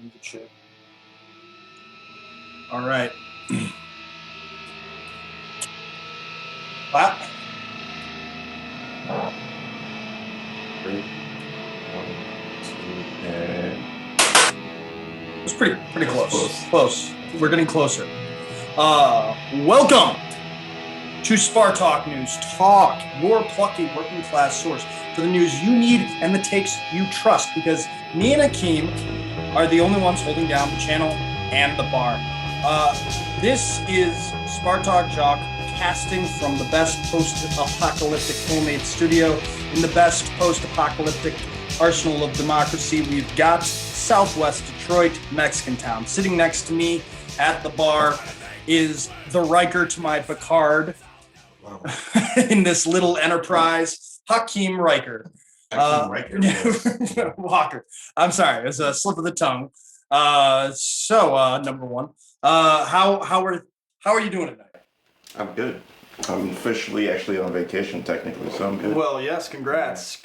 Good shit. All right. Clap. It was pretty close. Close. We're getting closer. Welcome to Spartalknewztalk, your plucky working class source for the news you need and the takes you trust, because me and Akeem are the only ones holding down the channel and the bar. This is Spartalknewztalk, casting from the best post-apocalyptic homemade studio in the best post-apocalyptic arsenal of democracy. We've got Southwest Detroit, Mexican town. Sitting next to me at the bar is the Riker to my Picard. Wow. In this little enterprise, Hakeem Riker. Walker. I'm sorry, it was a slip of the tongue. Number one, how are you doing tonight? I'm good. I'm officially actually on vacation technically, so I'm good. Well, yes, congrats.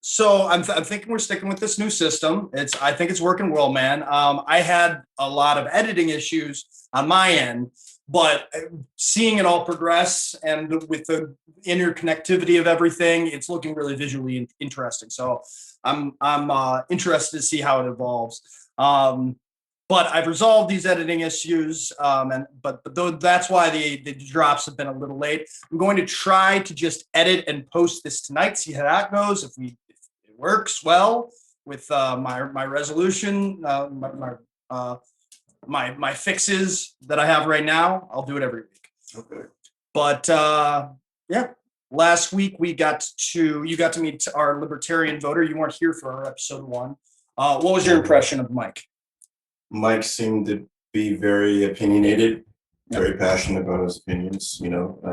So I'm thinking we're sticking with this new system. I think it's working well, man. I had a lot of editing issues on my end, but seeing it all progress and with the interconnectivity of everything, it's looking really visually interesting. So I'm interested to see how it evolves. But I've resolved these editing issues, but that's why the drops have been a little late. I'm going to try to just edit and post this tonight, see how that goes. If it works well with my resolution, my fixes that I have right now, I'll do it every week. Okay. But yeah, last week you got to meet our libertarian voter. You weren't here for our episode 1. What was your impression of Mike? Mike seemed to be very opinionated, very passionate about his opinions,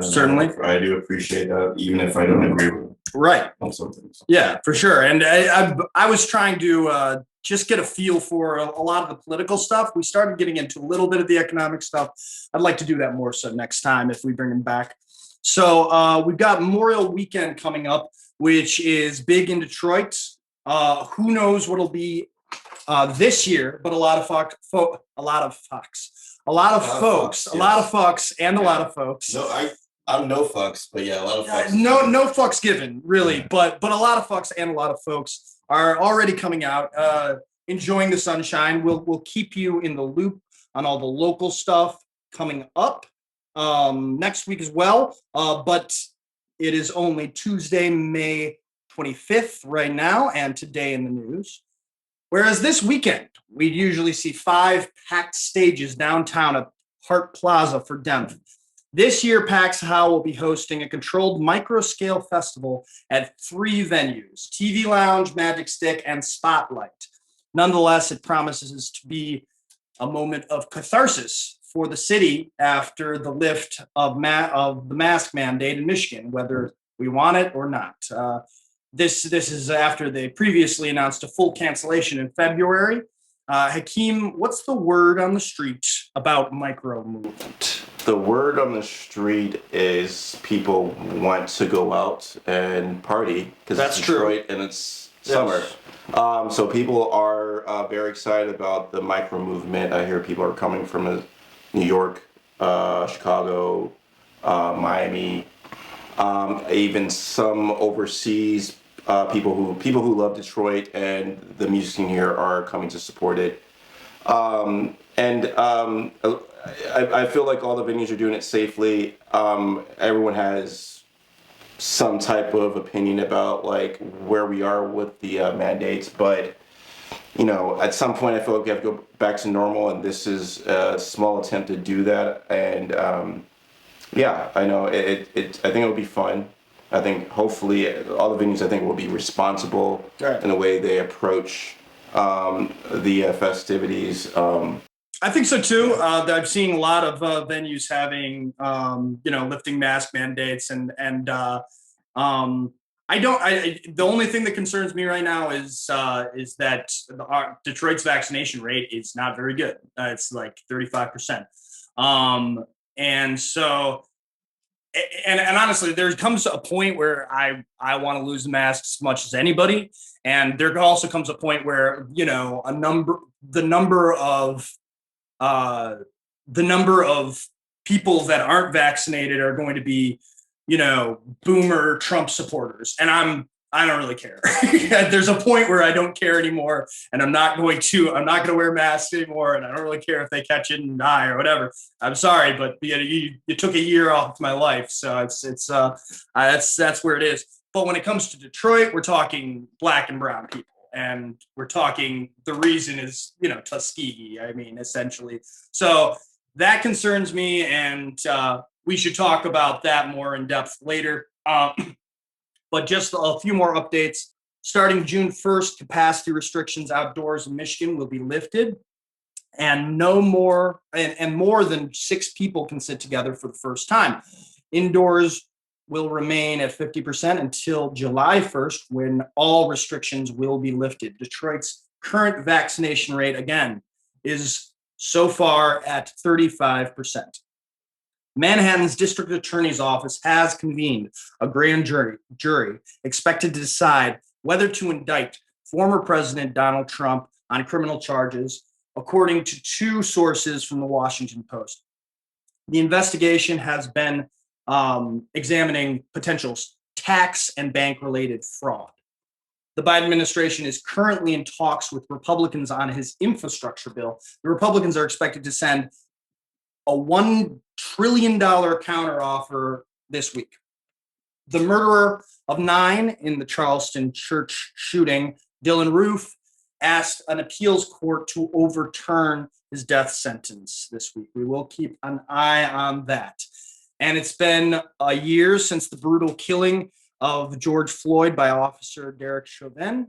Certainly. I do appreciate that, even if I don't agree with him. Right. On some things. Yeah, for sure. And I was trying to just get a feel for a lot of the political stuff. We started getting into a little bit of the economic stuff. I'd like to do that more so next time if we bring him back. So we've got Memorial Weekend coming up, which is big in Detroit. Who knows what it'll be this year, but a lot of fucks. No, I'm no fucks, but yeah, a lot of fucks. No fucks given, really, yeah. but a lot of fucks and a lot of folks are already coming out, enjoying the sunshine. We'll keep you in the loop on all the local stuff coming up next week as well. But it is only Tuesday, May 25th right now, and today in the news. Whereas this weekend, we'd usually see 5 packed stages downtown at Hart Plaza for Denver. This year, PAX How will be hosting a controlled micro-scale festival at 3 venues: TV Lounge, Magic Stick, and Spotlight. Nonetheless, it promises to be a moment of catharsis for the city after the lift of the mask mandate in Michigan, whether we want it or not. This is after they previously announced a full cancellation in February. Hakeem, what's the word on the street about micro movement? The word on the street is people want to go out and party because it's Detroit and it's summer. Yes. So people are very excited about the micro movement. I hear people are coming from New York, Chicago, Miami, even some overseas people who love Detroit and the music scene here are coming to support it. I feel like all the venues are doing it safely. Everyone has some type of opinion about like where we are with the mandates, but at some point I feel like we have to go back to normal, and this is a small attempt to do that. And yeah, I know I think it'll be fun. I think hopefully all the venues will be responsible in the way they approach the festivities. I think so too. I've seen a lot of venues having, lifting mask mandates, and the only thing that concerns me right now is that Detroit's vaccination rate is not very good. It's like 35%. And so and honestly, there comes a point where I want to lose the mask as much as anybody, and there also comes a point where the number of people that aren't vaccinated are going to be, boomer Trump supporters, and I don't really care. There's a point where I don't care anymore, and I'm not going to wear masks anymore, and I don't really care if they catch it and die or whatever. I'm sorry, but you took a year off my life, so that's where it is. But when it comes to Detroit, we're talking black and brown people, and we're talking the reason is Tuskegee. I mean, essentially. So that concerns me, and we should talk about that more in depth later. But just a few more updates. Starting June 1st, capacity restrictions outdoors in Michigan will be lifted, and more than 6 people can sit together for the first time. Indoors will remain at 50% until July 1st, when all restrictions will be lifted. Detroit's current vaccination rate, again, is so far at 35%. Manhattan's district attorney's office has convened a grand jury expected to decide whether to indict former President Donald Trump on criminal charges, according to 2 sources from the Washington Post. The investigation has been examining potential tax and bank-related fraud. The Biden administration is currently in talks with Republicans on his infrastructure bill. The Republicans are expected to send a $1 trillion counteroffer this week. The murderer of 9 in the Charleston church shooting, Dylan Roof, asked an appeals court to overturn his death sentence this week. We will keep an eye on that. And it's been a year since the brutal killing of George Floyd by Officer Derek Chauvin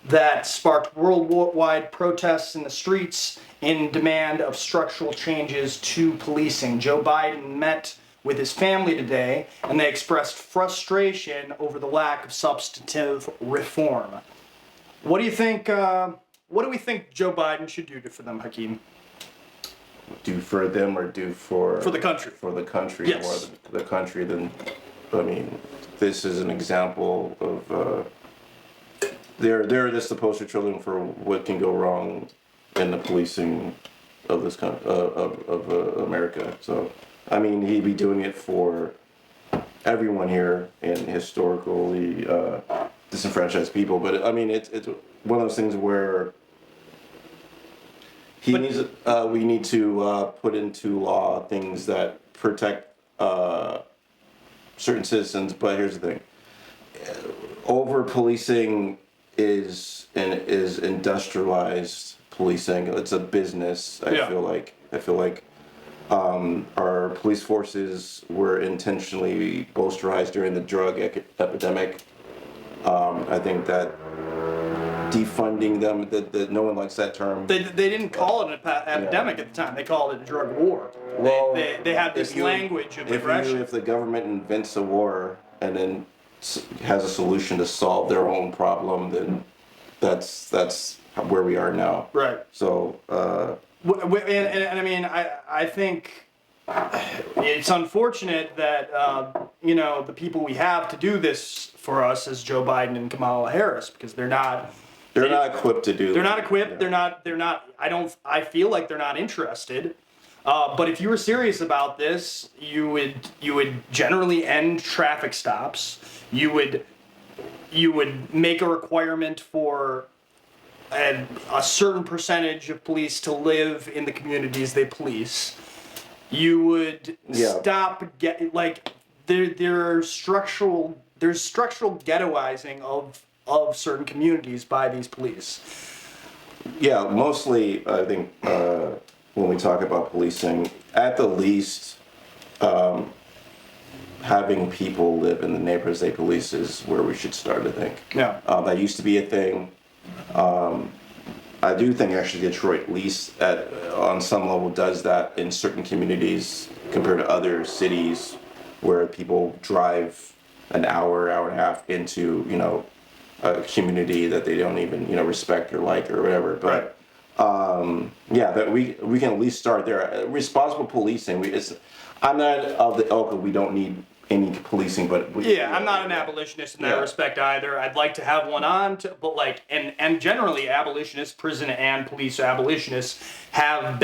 that sparked worldwide protests in the streets in demand of structural changes to policing. Joe Biden met with his family today, and they expressed frustration over the lack of substantive reform. What do you think? What do we think Joe Biden should do for them, Hakeem? Do for them or do for the country? For the country, yes. More the country than. I mean, this is an example of. They're just the poster children for what can go wrong in the policing of this of America. So, I mean, he'd be doing it for everyone here and historically disenfranchised people. But I mean, it's one of those things where we need to put into law things that protect certain citizens. But here's the thing: over policing is industrialized policing. It's a business. I feel like our police forces were intentionally bolsterized during the drug epidemic. I think that defunding them, that no one likes that term. They didn't call it an epidemic at the time. They called it a drug war. Well, they had this language of aggression. If the government invents a war and then has a solution to solve their own problem, then that's where we are now. Right. So, and I mean, I think it's unfortunate that the people we have to do this for us is Joe Biden and Kamala Harris, because they're not equipped to do. They're not equipped. Yeah. They're not. I feel like they're not interested. But if you were serious about this, you would generally end traffic stops. You would make a requirement for a certain percentage of police to live in the communities they police. You would stop there's structural ghettoizing of certain communities by these police. Yeah, mostly I think when we talk about policing, at the least, having people live in the neighborhoods they police is where we should start, I think. Yeah. That used to be a thing. I do think actually Detroit, at least on some level, does that in certain communities compared to other cities where people drive an hour and a half into, a community that they don't even, respect or like or whatever. But that we can at least start there. Responsible policing. I'm not of the ilk of we don't need any policing, but I'm not an abolitionist in that respect either. I'd like to have one on, but like, and generally abolitionists, prison and police abolitionists have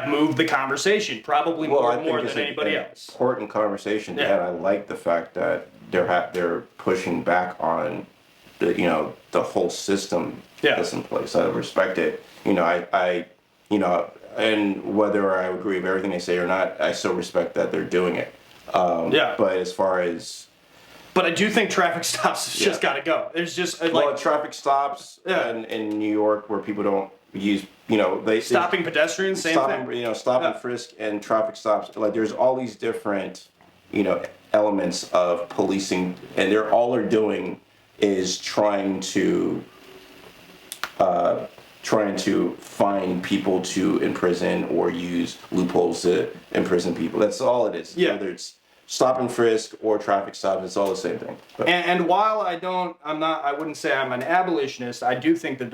moved the conversation probably more than anybody else. Important conversation to have. I like the fact that they're pushing back on the whole system that's in place. I respect it. I and whether I agree with everything they say or not, I still respect that they're doing it. But as far as I do think traffic stops has just got to go. There's just like traffic stops in New York where people don't use they stopping pedestrians, same thing. Stop and frisk and traffic stops. Like there's all these different elements of policing, and they're doing is trying to find people to imprison or use loopholes to imprison people. That's all it is. Whether it's stop and frisk or traffic stops, it's all the same thing. And while I wouldn't say I'm an abolitionist. I do think that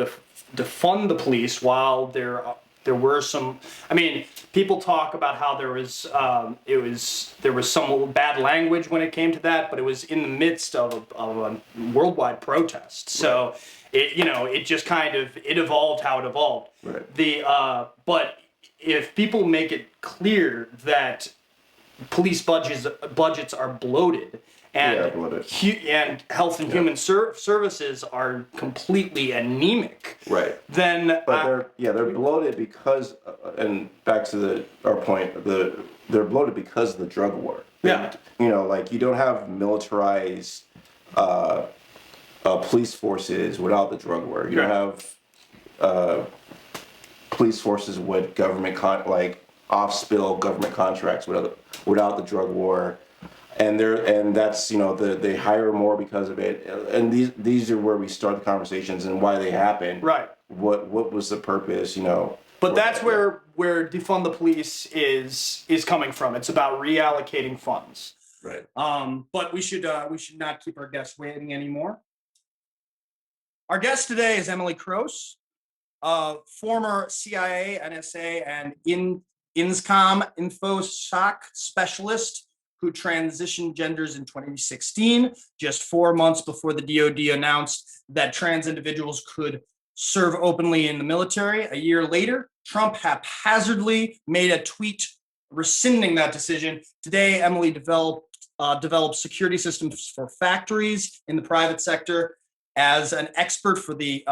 defund the police, while there were some, I mean, people talk about how there was some bad language when it came to that, but it was in the midst of a worldwide protest. So it just kind of evolved how it evolved. Right. But if people make it clear that police budgets are bloated and health and human services are completely anemic. Right. Then they're bloated because and back to our point, they're bloated because of the drug war. Like you don't have militarized police forces without the drug war. You don't have police forces with government off-spill government contracts without the drug war, and that's they hire more because of it, and these are where we start the conversations and why they happen. Right. What was the purpose? But that's where defund the police is coming from. It's about reallocating funds. Right. But we should not keep our guests waiting anymore. Our guest today is Emily Crose, former CIA, NSA, and INSCOM infosoc specialist who transitioned genders in 2016, just 4 months before the DoD announced that trans individuals could serve openly in the military. A year later, Trump haphazardly made a tweet rescinding that decision. Today, Emily developed security systems for factories in the private sector as an expert for the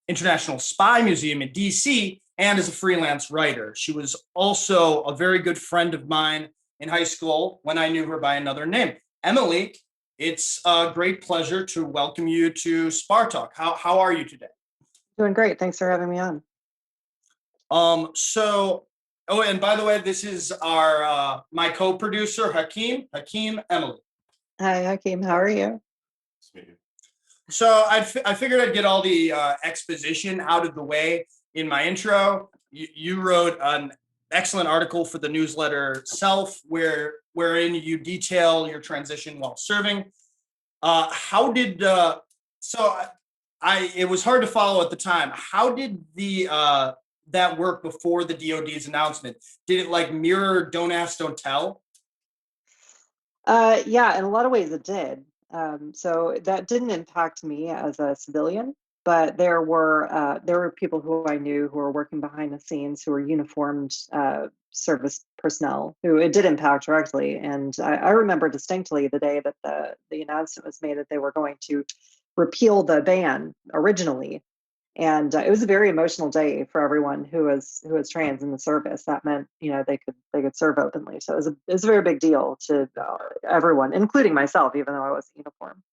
International Spy Museum in DC, and as a freelance writer. She was also a very good friend of mine in high school when I knew her by another name. Emily, it's a great pleasure to welcome you to Spartalk. How are you today? Doing great. Thanks for having me on. And by the way, this is our my co-producer, Hakeem, Emily. Hi, Hakeem. How are you? So I figured I'd get all the exposition out of the way in my intro. You wrote an excellent article for the newsletter Self, wherein you detail your transition while serving. It was hard to follow at the time. How did that work before the DoD's announcement? Did it mirror Don't Ask, Don't Tell? Yeah, in a lot of ways it did. So that didn't impact me as a civilian, but there were people who I knew who were working behind the scenes who were uniformed service personnel who it did impact directly. And I remember distinctly the day that the announcement was made that they were going to repeal the ban originally. And it was a very emotional day for everyone who was trans in the service. That meant they could serve openly. So it was a very big deal to everyone, including myself, even though I wasn't uniform.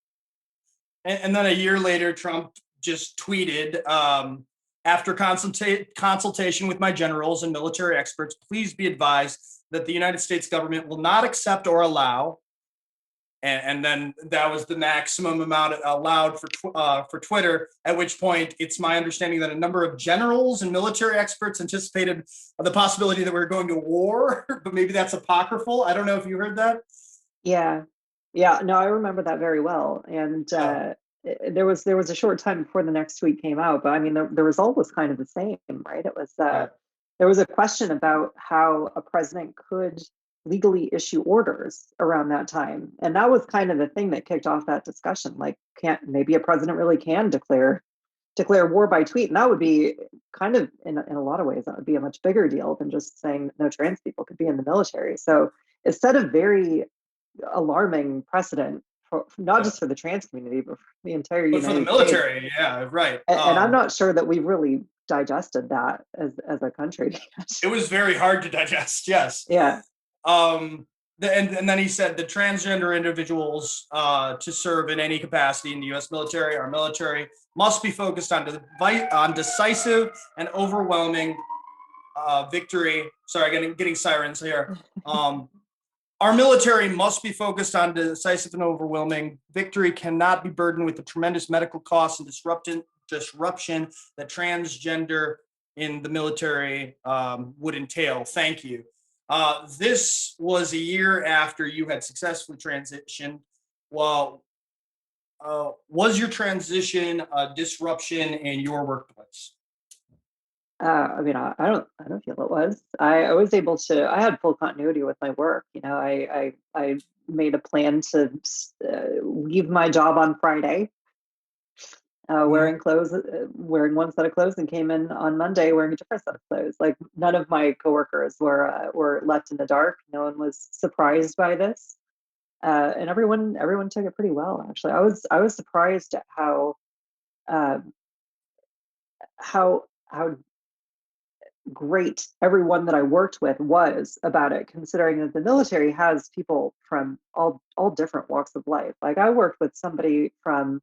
And then a year later, Trump just tweeted, after consultation with my generals and military experts, please be advised that the United States government will not accept or allow. And then that was the maximum amount allowed for Twitter, at which point it's my understanding that a number of generals and military experts anticipated the possibility that we were going to war, but maybe that's apocryphal. I don't know if you heard that. Yeah. No, I remember that very well. And there was a short time before the next tweet came out, but I mean, the result was kind of the same, right? It was there was a question about how a president could legally issue orders around that time. And that was kind of the thing that kicked off that discussion. Like, can't maybe a president really can declare war by tweet? And that would be kind of, in a lot of ways, that would be a much bigger deal than just saying no trans people could be in the military. So it set a very alarming precedent for not just for the trans community, but for the entire But for the United military, States. yeah, right. And I'm not sure that we've really digested that as a country. It was very hard to digest. Yes. Yeah. And then he said the transgender individuals to serve in any capacity in the U.S. military, our military, must be focused on decisive and overwhelming victory. Sorry, getting sirens here. Our military must be focused on decisive and overwhelming victory, cannot be burdened with the tremendous medical costs and disruption that transgender in the military would entail. Thank you. This was a year after you had successfully transitioned. Well, was your transition a disruption in your workplace? I mean, I don't feel it was. I was able to. I had full continuity with my work. You know, I made a plan to leave my job on Friday, wearing clothes, wearing one set of clothes, and came in on Monday wearing a different set of clothes. Like, none of my coworkers were left in the dark. No one was surprised by this, and everyone took it pretty well. Actually, I was surprised at uh, how great everyone that I worked with was about it, considering that the military has people from all different walks of life. Like, I worked with somebody from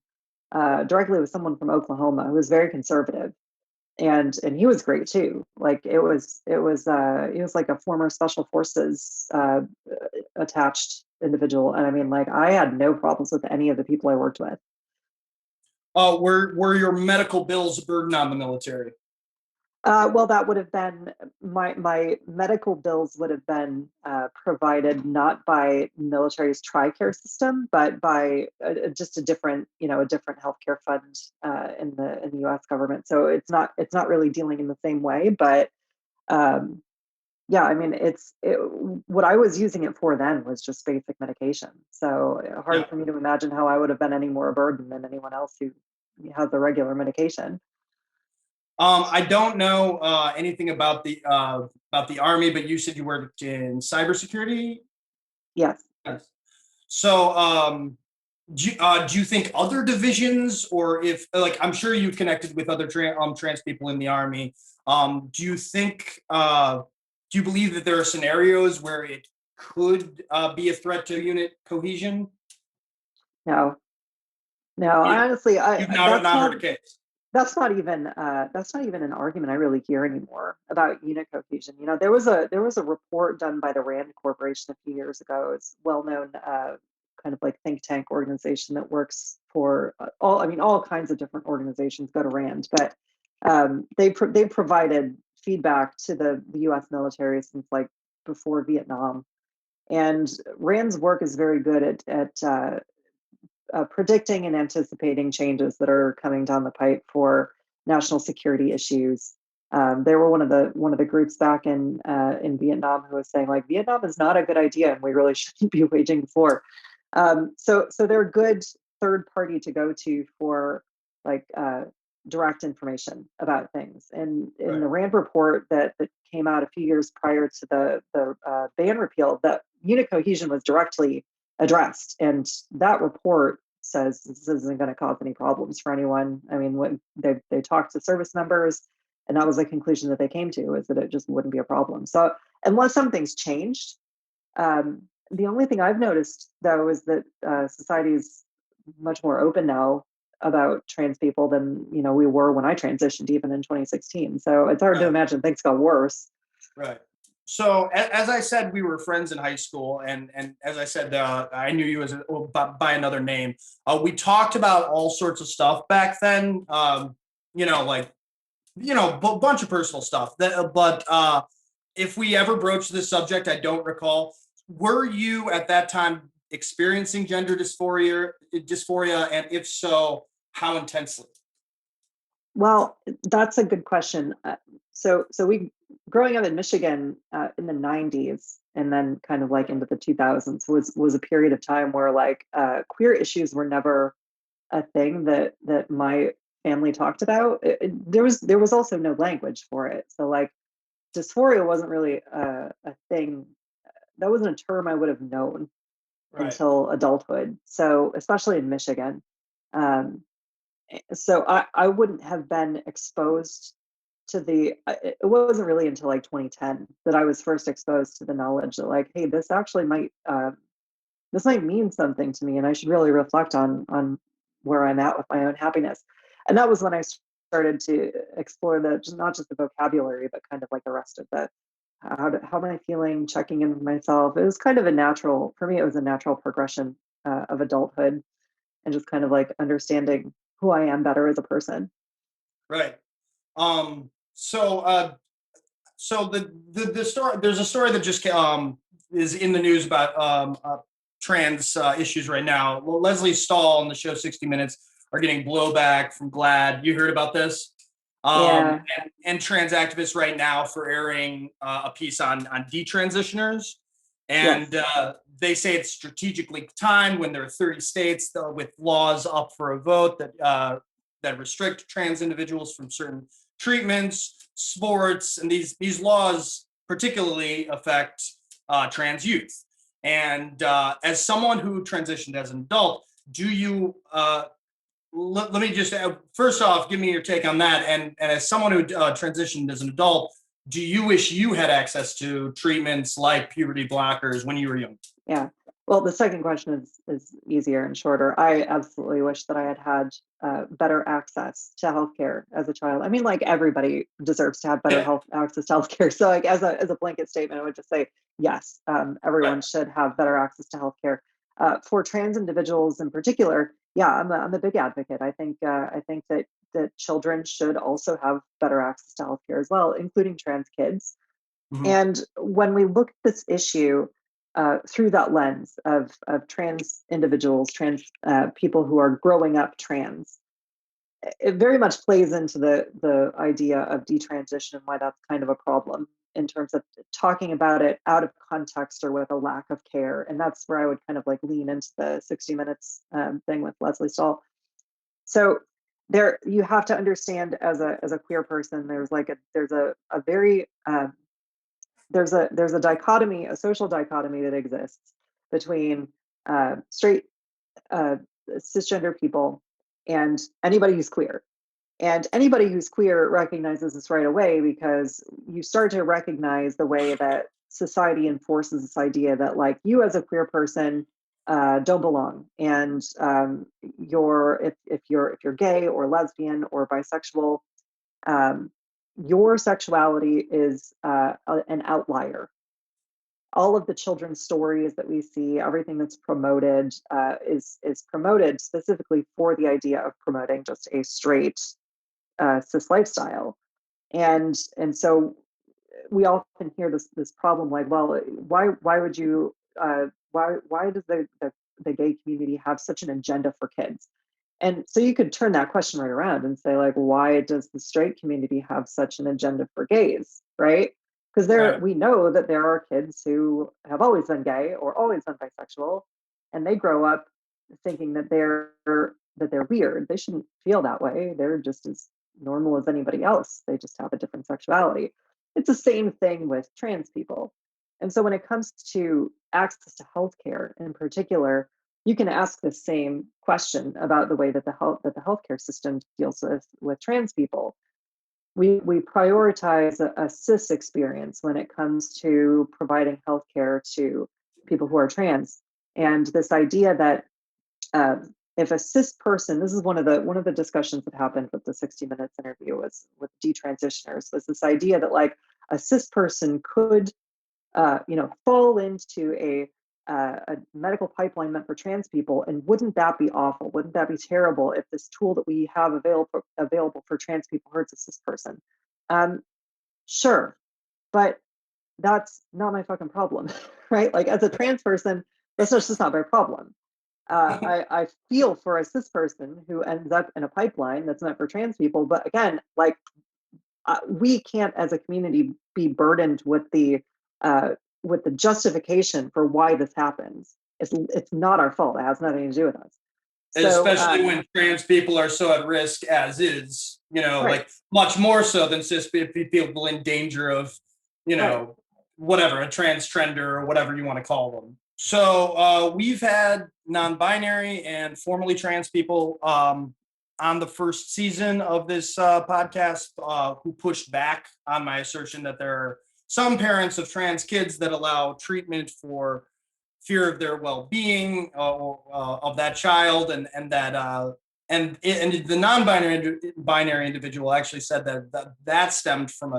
directly with someone from Oklahoma who was very conservative, and he was great too. Like, he was like a former special forces attached individual, and I mean, like, I had no problems with any of the people I worked with. Were your medical bills a burden on the military? Well, that would have been my medical bills would have been provided not by military's TRICARE system, but by just a different, a different healthcare fund in the U.S. government. So it's not really dealing in the same way. But yeah, I mean, what I was using it for then was just basic medication. So hard for me to imagine how I would have been any more a burden than anyone else who has the regular medication. I don't know anything about the Army, but you said you worked in cybersecurity. Yes. Yes. So, do you think other divisions, or if, like, I'm sure you've connected with other trans people in the Army? Do you think? Do you believe that there are scenarios where it could be a threat to unit cohesion? No. No. You, Honestly, you've that's not heard not a case. that's not even an argument I really hear anymore about unit cohesion. You know, there was a report done by the Rand Corporation a few years ago. It's well known kind of like think tank organization that works for all kinds of different organizations go to Rand, but they provided feedback to the U.S. military since like before Vietnam, and Rand's work is very good at predicting and anticipating changes that are coming down the pipe for national security issues. They were one of the groups back in Vietnam who was saying, like, Vietnam is not a good idea and we really shouldn't be waging war. So they're a good third party to go to for like direct information about things. And in the Rand report that came out a few years prior to the ban repeal, that unit cohesion was directly addressed, and that report says this isn't going to cause any problems for anyone. I mean, when they talked to service members, and that was the conclusion that they came to, is that it just wouldn't be a problem. So unless something's changed, the only thing I've noticed though is that society is much more open now about trans people than we were when I transitioned, even in 2016. So it's hard to imagine things got worse. Right. So as I said, we were friends in high school, and as I said, I knew you as by another name. We talked about all sorts of stuff back then. Bunch of personal stuff. But if we ever broached this subject, I don't recall. Were you at that time experiencing gender dysphoria, and if so, how intensely? Well, that's a good question. So we growing up in Michigan in the 90s, and then kind of like into the 2000s was a period of time where like queer issues were never a thing that my family talked about. There was also no language for it, so like dysphoria wasn't really a thing. That wasn't a term I would have known Right. until adulthood. So especially in Michigan. Um, so I wouldn't have been exposed to it wasn't really until like 2010 that I was first exposed to the knowledge that like, hey, this actually this might mean something to me, and I should really reflect on where I'm at with my own happiness. And that was when I started to explore not just the vocabulary, but kind of like the rest of the how am I feeling, checking in with myself. It was kind of a natural for me. It was a natural progression of adulthood, and just kind of like understanding who I am better as a person. Right. So the story, there's a story that just is in the news about trans issues right now. Well, Leslie Stahl on the show 60 Minutes are getting blowback from GLAAD. You heard about this? Yeah. And trans activists right now for airing a piece on detransitioners. Yes. And they say it's strategically timed when there are 30 states with laws up for a vote that restrict trans individuals from certain treatments, sports, and these laws particularly affect trans youth. And as someone who transitioned as an adult, do you let me just first off give me your take on that? And as someone who transitioned as an adult, do you wish you had access to treatments like puberty blockers when you were young? Yeah. Well, the second question is easier and shorter. I absolutely wish that I had had better access to healthcare as a child. I mean, like everybody deserves to have better Yeah. health access to healthcare. So, like as a blanket statement, I would just say yes. Everyone Right. should have better access to healthcare. For trans individuals in particular, yeah, I'm a big advocate. I think that children should also have better access to healthcare as well, including trans kids. Mhm. And when we look at this issue through that lens of trans individuals, trans people who are growing up trans, it very much plays into the idea of detransition and why that's kind of a problem in terms of talking about it out of context or with a lack of care. And that's where I would kind of like lean into the 60 Minutes thing with Leslie Stahl. So there, you have to understand as a queer person, there's a very there's a dichotomy, a social dichotomy that exists between straight uh, cisgender people and anybody who's queer. And anybody who's queer recognizes this right away because you start to recognize the way that society enforces this idea that like you as a queer person don't belong, and if you're gay or lesbian or bisexual, um, your sexuality is an outlier. All of the children's stories that we see, everything that's promoted is promoted specifically for the idea of promoting just a straight cis lifestyle, and so we often hear this problem like, well, why would you why does the gay community have such an agenda for kids? And so you could turn that question right around and say, like, why does the straight community have such an agenda for gays, right? Because Right. we know that there are kids who have always been gay or always been bisexual, and they grow up thinking that they're weird. They shouldn't feel that way. They're just as normal as anybody else. They just have a different sexuality. It's the same thing with trans people. And so when it comes to access to healthcare in particular, you can ask the same question about the way that the healthcare system deals with trans people. We prioritize a cis experience when it comes to providing healthcare to people who are trans, and this idea that if a cis person, this is one of the discussions that happened with the 60 Minutes interview was with detransitioners, was this idea that like a cis person could fall into a medical pipeline meant for trans people, and wouldn't that be awful? Wouldn't that be terrible if this tool that we have available for trans people hurts a cis person? Um, sure, but that's not my fucking problem, right? Like as a trans person, that's just not my problem. I feel for a cis person who ends up in a pipeline that's meant for trans people, but again, like we can't as a community be burdened with the with the justification for why this happens. It's not our fault. It has nothing to do with us. So, especially when trans people are so at risk as is, right. like much more so than cis people in danger of, Right. whatever, a trans trender or whatever you want to call them. So we've had non-binary and formerly trans people on the first season of this podcast who pushed back on my assertion that there are some parents of trans kids that allow treatment for fear of their well-being of that child, and that and the non-binary individual actually said that stemmed from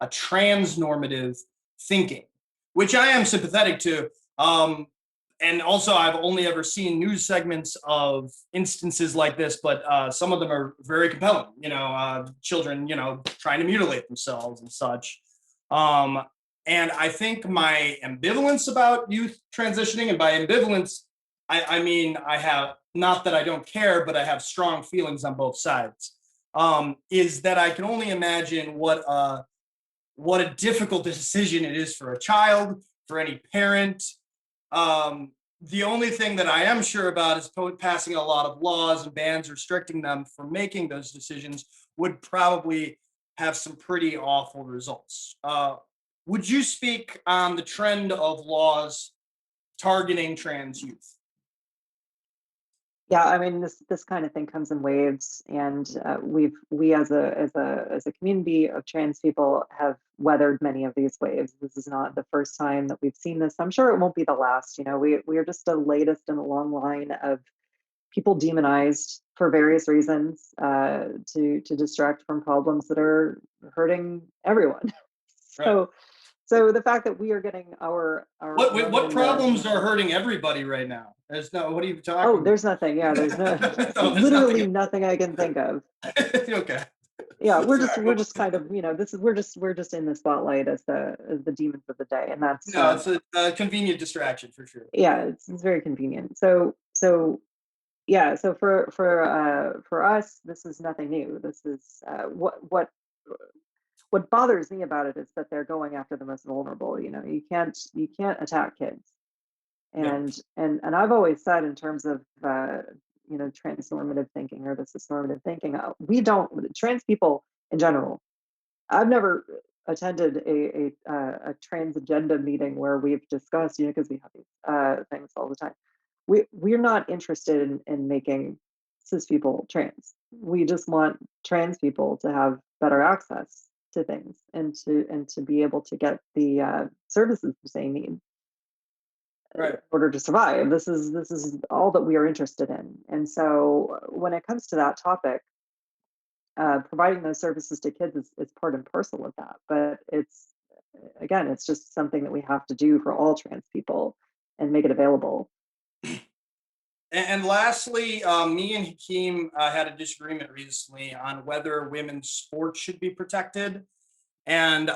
a trans-normative thinking, which I am sympathetic to. And also, I've only ever seen news segments of instances like this, but some of them are very compelling. Children, trying to mutilate themselves and such. And I think my ambivalence about youth transitioning, and by ambivalence, I mean I have, not that I don't care, but I have strong feelings on both sides. Is that I can only imagine what a difficult decision it is for a child, for any parent. The only thing that I am sure about is passing a lot of laws and bans restricting them from making those decisions would probably have some pretty awful results. Would you speak on the trend of laws targeting trans youth? Yeah, I mean, this kind of thing comes in waves, and we as a community of trans people have weathered many of these waves. This is not the first time that we've seen this. I'm sure it won't be the last. We are just the latest in a long line of people demonized for various reasons to distract from problems that are hurting everyone. So. Right. So the fact that we are getting our What problems are hurting everybody right now? There's no. What are you talking? Oh, there's nothing. Yeah, there's no No, there's literally nothing I can think of. Okay. Yeah, we're just kind of, this is we're just in the spotlight as the demons of the day, and that's No, it's a convenient distraction for sure. yeah, it's very convenient. So yeah, so for us, this is nothing new. This is what bothers me about it is that they're going after the most vulnerable. You can't attack kids. Yeah. And I've always said, in terms of transnormative thinking or the cisnormative thinking, we don't, trans people in general, I've never attended a trans agenda meeting where we've discussed, because we have these things all the time. We're not interested in making cis people trans. We just want trans people to have better access to things, and to be able to get the services that they need Right. in order to survive. This is all that we are interested in. And so when it comes to that topic, providing those services to kids is part and parcel with that. But it's just something that we have to do for all trans people and make it available. And lastly, me and Hakeem had a disagreement recently on whether women's sports should be protected. And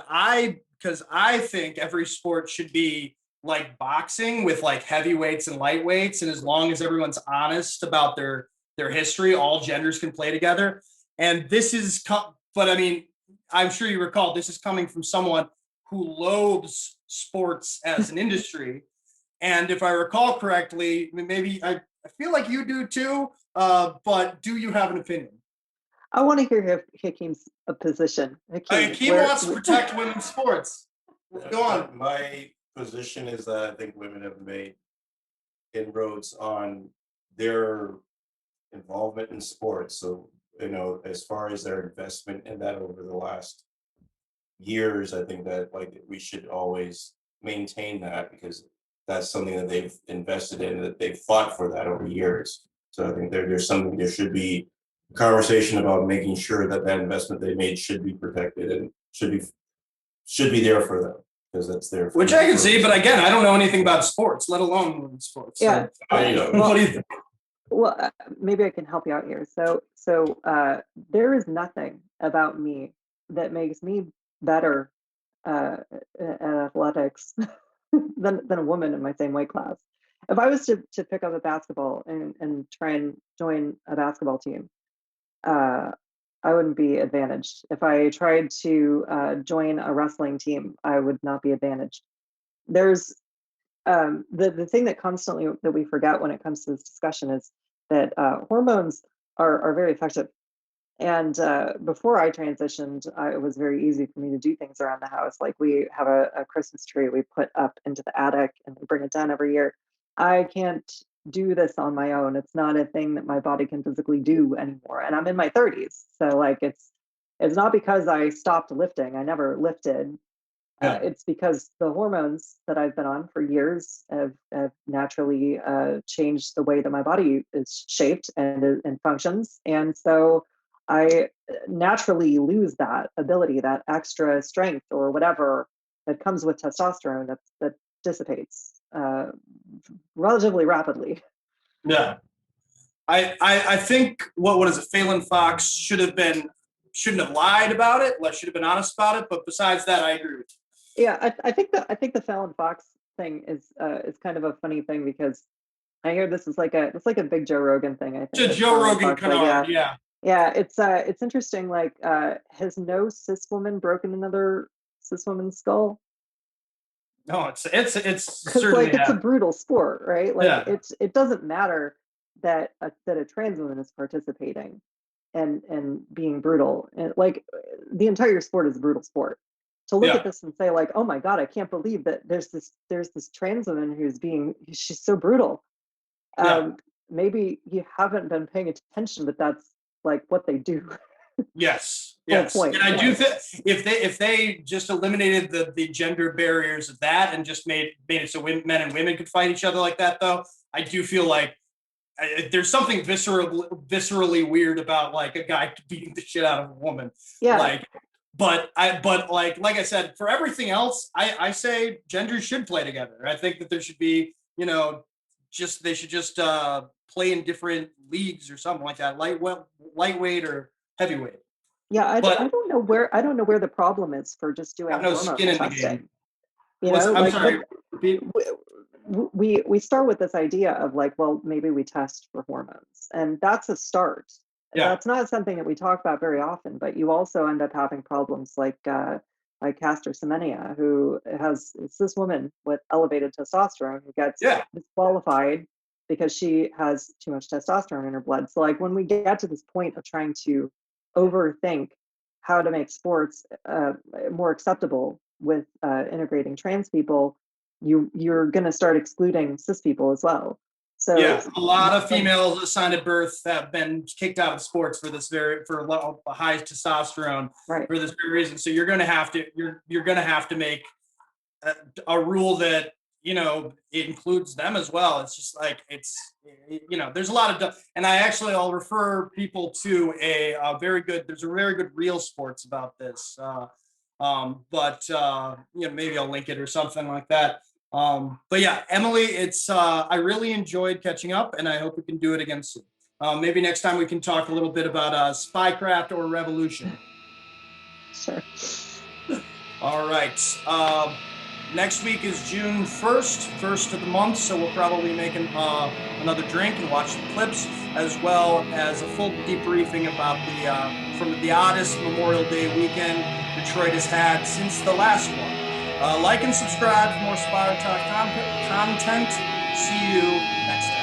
because I think every sport should be like boxing, with like heavyweights and lightweights, and as long as everyone's honest about their history, all genders can play together. And but I mean, I'm sure you recall, this is coming from someone who loathes sports as an industry. And if I recall correctly, maybe I feel like you do too, but do you have an opinion? I want to hear Hakim's position. Hakeem wants to protect women's sports. Go on. My position is that I think women have made inroads on their involvement in sports. So, as far as their investment in that over the last years, I think that we should always maintain that, because that's something that they've invested in, that they've fought for that over years. So I think there should be a conversation about making sure that investment they made should be protected and should be there for them, because that's there. Which I can see, but again, I don't know anything about sports, let alone women's sports. Yeah. So, what do you think? Well, maybe I can help you out here. So there is nothing about me that makes me better at athletics than a woman in my same weight class. If I was to pick up a basketball and try and join a basketball team, I wouldn't be advantaged. If I tried to join a wrestling team, I would not be advantaged. there's the thing that constantly that we forget when it comes to this discussion is that hormones are very effective. And before I transitioned, it was very easy for me to do things around the house. Like we have a Christmas tree we put up into the attic and we bring it down every year. I can't do this on my own. It's not a thing that my body can physically do anymore. And I'm in my 30s. So like it's not because I stopped lifting. I never lifted. Yeah. It's because the hormones that I've been on for years have naturally changed the way that my body is shaped and functions. And so I naturally lose that ability, that extra strength or whatever that comes with testosterone that dissipates relatively rapidly. Yeah. I think what is it? Phelan Fox shouldn't have lied about it. Should have been honest about it. But besides that, I agree with you. Yeah, I think the Fallon Fox thing is kind of a funny thing because I hear this is it's like a big Joe Rogan thing. I think It's a Joe Rogan canard, yeah. Yeah, it's interesting. Like, has no cis woman broken another cis woman's skull? No, it's Because certainly like it's a brutal sport, right? Like yeah. it doesn't matter that a trans woman is participating and being brutal. And like the entire sport is a brutal sport. To look Yeah. at this and say like, oh my god, I can't believe that there's this trans woman she's so brutal. Yeah. Maybe you haven't been paying attention, but that's like what they do. Yes, Whole yes, point, and I yeah. do think if they just eliminated the gender barriers of that and just made it so men and women could fight each other like that, though, I do feel like there's something viscerally weird about like a guy beating the shit out of a woman. Yeah. Like, but like I said, for everything else, I say genders should play together. I think that there should be, they should just play in different leagues or something like that, lightweight or heavyweight. Yeah, I don't know where the problem is for just doing no hormone skin in the testing. game. I'm sorry. We start with this idea of like, well, maybe we test for hormones, and that's a start. Yeah. That's not something that we talk about very often, but you also end up having problems like Castor Semenya, who it's this woman with elevated testosterone who gets disqualified because she has too much testosterone in her blood. So like when we get to this point of trying to overthink how to make sports more acceptable with integrating trans people, you're going to start excluding cis people as well. So yeah, a lot of females assigned at birth have been kicked out of sports for high testosterone, right, for this very reason. So you're going to have to make a rule that it includes them as well. It's just like there's a lot of and I'll refer people to there's a very good Real Sports about this. Maybe I'll link it or something like that. But yeah, Emily, I really enjoyed catching up, and I hope we can do it again soon. Maybe next time we can talk a little bit about spycraft or revolution. Sure. All right. Next week is June 1st of the month, so we'll probably be making another drink and watch the clips, as well as a full debriefing about from the oddest Memorial Day weekend Detroit has had since the last one. Like and subscribe for more Spartalk content. See you next time.